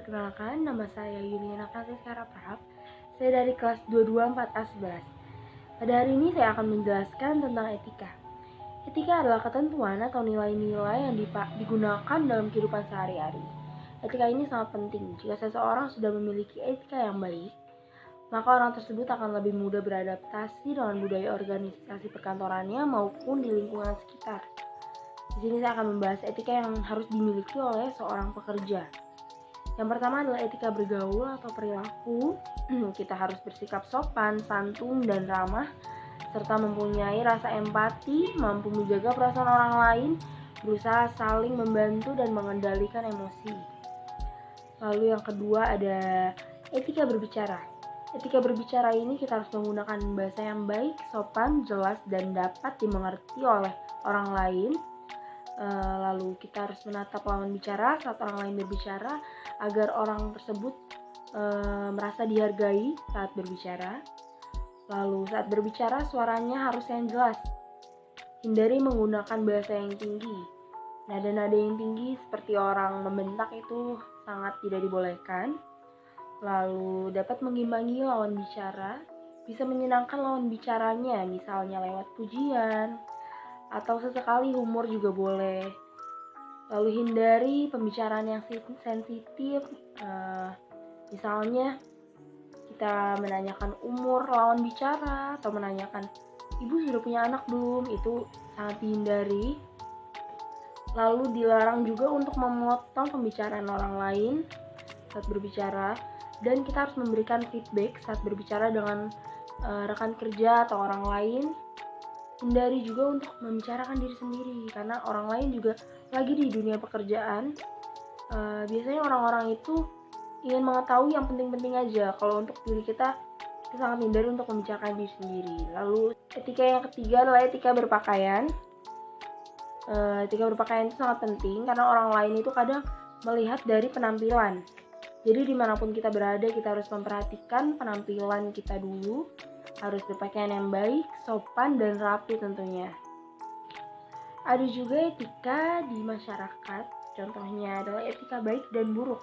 perkenalkan, nama saya Yuliana Francisca Prab. Saya dari kelas 224A11. Pada hari ini saya akan menjelaskan tentang etika. Etika adalah ketentuan atau nilai-nilai yang digunakan dalam kehidupan sehari-hari. Etika ini sangat penting. Jika seseorang sudah memiliki etika yang baik, maka orang tersebut akan lebih mudah beradaptasi dengan budaya organisasi perkantorannya maupun di lingkungan sekitar. Di sini saya akan membahas etika yang harus dimiliki oleh seorang pekerja. Yang pertama adalah etika bergaul atau perilaku. Kita harus bersikap sopan, santun, dan ramah, serta mempunyai rasa empati, mampu menjaga perasaan orang lain, berusaha saling membantu dan mengendalikan emosi. Lalu yang kedua ada etika berbicara. Etika berbicara ini kita harus menggunakan bahasa yang baik, sopan, jelas, dan dapat dimengerti oleh orang lain. Lalu kita harus menatap lawan bicara saat orang lain berbicara agar orang tersebut merasa dihargai saat berbicara. Lalu saat berbicara suaranya harus yang jelas. Hindari menggunakan bahasa yang tinggi. Nada-nada yang tinggi seperti orang membentak itu sangat tidak dibolehkan. Lalu dapat mengimbangi lawan bicara, bisa menyenangkan lawan bicaranya, misalnya lewat pujian, atau sesekali humor juga boleh. Lalu hindari pembicaraan yang sensitif, misalnya kita menanyakan umur lawan bicara atau menanyakan ibu sudah punya anak belum, itu sangat dihindari. Lalu dilarang juga untuk memotong pembicaraan orang lain saat berbicara, dan kita harus memberikan feedback saat berbicara dengan rekan kerja atau orang lain. Hindari juga untuk membicarakan diri sendiri, karena orang lain juga lagi di dunia pekerjaan. Biasanya orang-orang itu ingin mengetahui yang penting-penting aja. Kalau untuk diri kita sangat hindari untuk membicarakan diri sendiri. Lalu etika yang ketiga adalah etika berpakaian. Etika berpakaian itu sangat penting karena orang lain itu kadang melihat dari penampilan. Jadi dimanapun kita berada, kita harus memperhatikan penampilan kita dulu. Harus berpakaian yang baik, sopan, dan rapi tentunya. Ada juga etika di masyarakat, contohnya adalah etika baik dan buruk.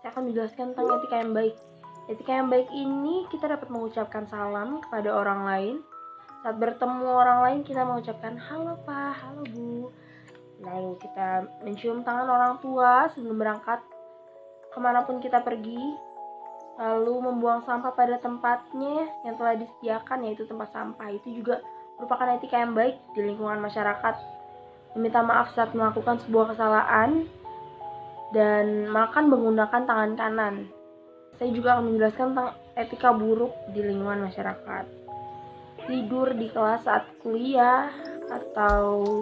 Saya akan menjelaskan tentang etika yang baik. Etika yang baik ini kita dapat mengucapkan salam kepada orang lain. Saat bertemu orang lain kita mengucapkan halo Pak, halo Bu. Lalu kita mencium tangan orang tua sebelum berangkat kemanapun kita pergi. Lalu membuang sampah pada tempatnya yang telah disediakan, yaitu tempat sampah. Itu juga merupakan etika yang baik di lingkungan masyarakat. Meminta maaf saat melakukan sebuah kesalahan dan makan menggunakan tangan kanan. Saya juga akan menjelaskan tentang etika buruk di lingkungan masyarakat. Tidur di kelas saat kuliah atau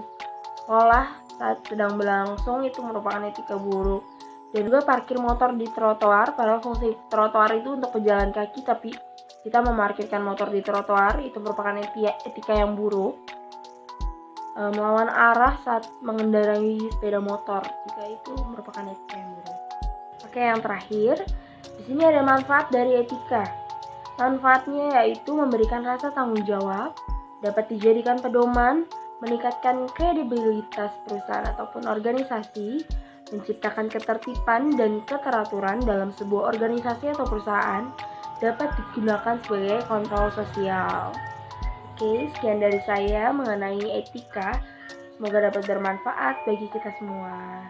sekolah saat sedang berlangsung itu merupakan etika buruk. Dan juga parkir motor di trotoar, padahal fungsi trotoar itu untuk pejalan kaki, tapi kita memarkirkan motor di trotoar, itu merupakan etika yang buruk. Melawan arah saat mengendarai sepeda motor, jika itu merupakan etika yang buruk. Oke, yang terakhir, di sini ada manfaat dari etika. Manfaatnya yaitu memberikan rasa tanggung jawab, dapat dijadikan pedoman, meningkatkan kredibilitas perusahaan ataupun organisasi, menciptakan ketertiban dan keteraturan dalam sebuah organisasi atau perusahaan, dapat digunakan sebagai kontrol sosial. Oke, sekian dari saya mengenai etika. Semoga dapat bermanfaat bagi kita semua.